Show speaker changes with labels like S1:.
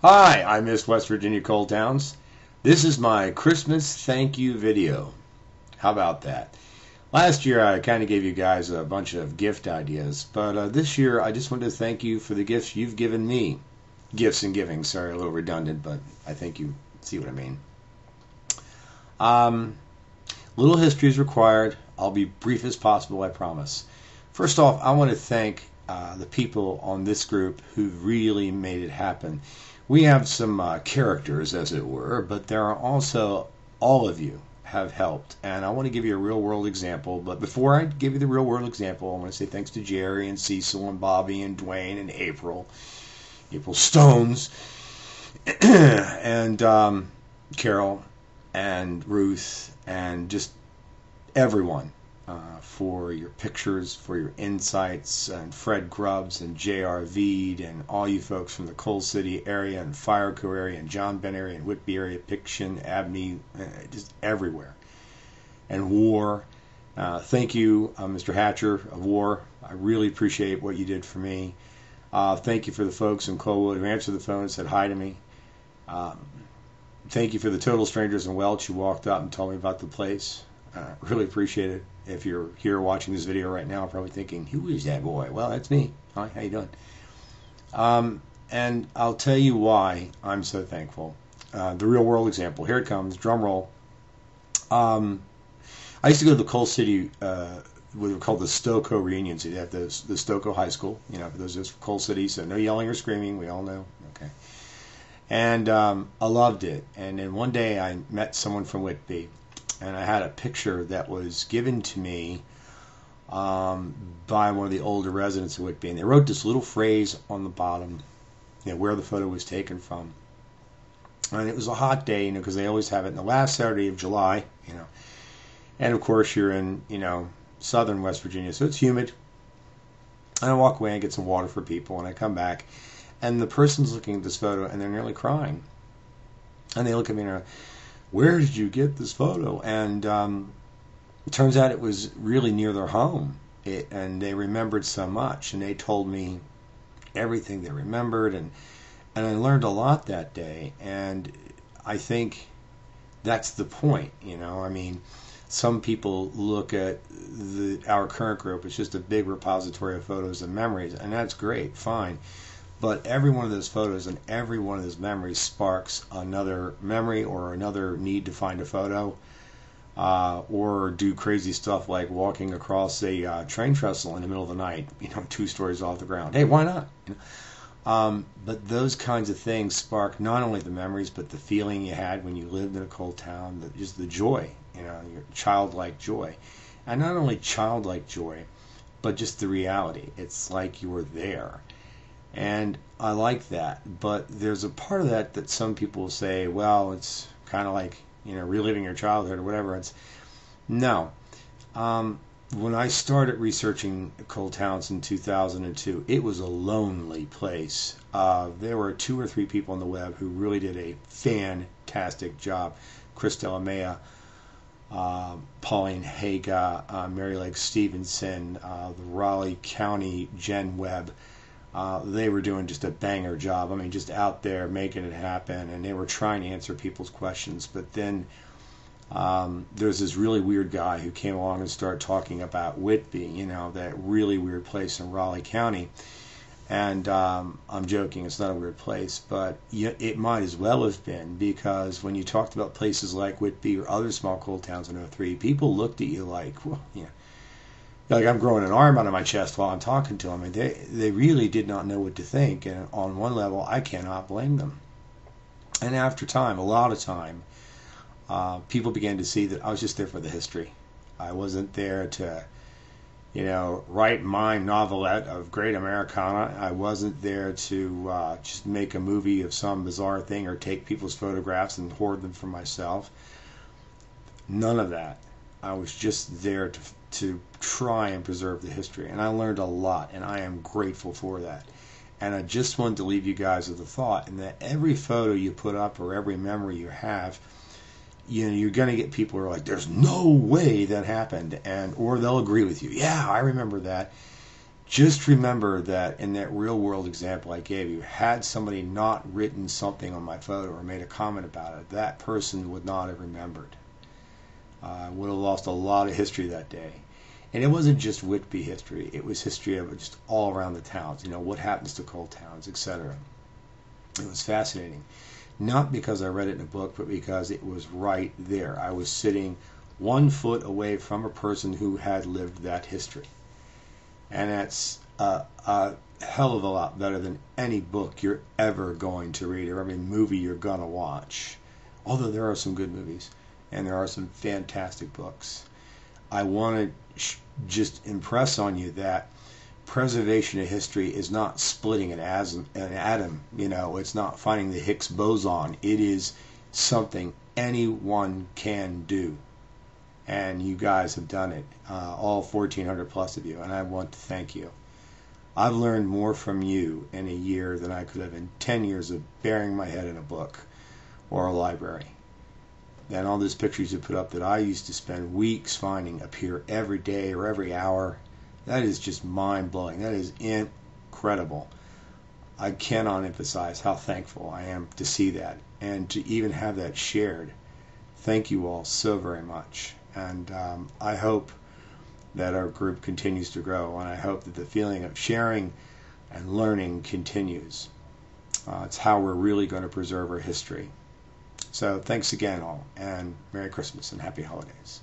S1: Hi, I'm Miss West Virginia Coal Towns. This is my Christmas thank you video. How about that? Last year I kind of gave you guys a bunch of gift ideas, but this year I just wanted to thank you for the gifts you've given me. Gifts and giving, sorry, a little redundant, but I think you see what I mean. Little history is required. I'll be brief as possible, I promise. First off, I want to thank the people on this group who really made it happen. We have some characters, as it were, but there are also all of you have helped. And I want to give you a real-world example. But before I give you the real-world example, I want to say thanks to Jerry and Cecil and Bobby and Dwayne and April Stones, and Carol and Ruth and just everyone. For your pictures, for your insights, and Fred Grubbs and J.R. Veed and all you folks from the Coal City area and Fireco area and John Ben area and Whitby area, Piction, Abney, just everywhere. And War. Thank you, Mr. Hatcher of War. I really appreciate what you did for me. Thank you for the folks in Colwood who answered the phone and said hi to me. Thank you for the total strangers in Welch who walked up and told me about the place. Really appreciate it. If you're here watching this video right now, probably thinking, who is that boy? Well, that's me. Hi, how you doing? And I'll tell you why I'm so thankful. The real world example. Here it comes. Drum roll. I used to go to the Coal City, what were called the Stoco reunions. You'd have the Stoco High School, for those of us from Coal City, so no yelling or screaming. We all know. Okay. And I loved it. And then one day I met someone from Whitby. And I had a picture that was given to me by one of the older residents of Whitby. And they wrote this little phrase on the bottom, where the photo was taken from. And it was a hot day, because they always have it in the last Saturday of July, And, of course, you're in, southern West Virginia, so it's humid. And I walk away and get some water for people, and I come back. And the person's looking at this photo, and they're nearly crying. And they look at me and they're, where did you get this photo? And it turns out it was really near their home. And they remembered so much. And they told me everything they remembered. And I learned a lot that day. And I think that's the point, some people look at our current group. It's just a big repository of photos and memories. And that's great, fine. But every one of those photos and every one of those memories sparks another memory or another need to find a photo, or do crazy stuff like walking across a train trestle in the middle of the night, 2 stories off the ground. Hey, why not? But those kinds of things spark not only the memories, but the feeling you had when you lived in a coal town, just the joy, your childlike joy. And not only childlike joy, but just the reality. It's like you were there. And I like that, but there's a part of that some people will say, well, it's kind of like, reliving your childhood or whatever. No. When I started researching coal towns in 2002, it was a lonely place. There were 2 or 3 people on the web who really did a fantastic job. Chris Delamea, Pauline Haga, Mary Lake Stevenson, the Raleigh County Jen Webb. They were doing just a banger job. Just out there making it happen, and they were trying to answer people's questions. But then there's this really weird guy who came along and started talking about Whitby, that really weird place in Raleigh County. And I'm joking, it's not a weird place, but it might as well have been, because when you talked about places like Whitby or other small coal towns in '03, people looked at you like, well, like I'm growing an arm out of my chest while I'm talking to them. And they really did not know what to think. And on one level, I cannot blame them. And after time, a lot of time, people began to see that I was just there for the history. I wasn't there to, write my novelette of great Americana. I wasn't there to just make a movie of some bizarre thing or take people's photographs and hoard them for myself. None of that. I was just there to try and preserve the history. And I learned a lot, and I am grateful for that. And I just wanted to leave you guys with a thought, and that every photo you put up or every memory you have, you're going to get people who are like, there's no way that happened, or they'll agree with you. Yeah, I remember that. just remember that in that real world example I gave you, had somebody not written something on my photo or made a comment about it, that person would not have remembered. I would have lost a lot of history that day. And it wasn't just Whitby history, it was history of just all around the towns, what happens to coal towns, etc. It was fascinating. Not because I read it in a book, but because it was right there. I was sitting 1 foot away from a person who had lived that history. And that's a hell of a lot better than any book you're ever going to read or every movie you're going to watch. Although there are some good movies and there are some fantastic books. I want to just impress on you that preservation of history is not splitting an atom. It's not finding the Higgs boson. It is something anyone can do. And you guys have done it, all 1,400 plus of you, and I want to thank you. I've learned more from you in a year than I could have in 10 years of burying my head in a book or a library. And all those pictures you put up that I used to spend weeks finding appear every day or every hour, that is just mind-blowing. That is incredible. I cannot emphasize how thankful I am to see that and to even have that shared. Thank you all so very much. And I hope that our group continues to grow, and I hope that the feeling of sharing and learning continues. It's how we're really going to preserve our history. So thanks again all, and Merry Christmas and Happy Holidays.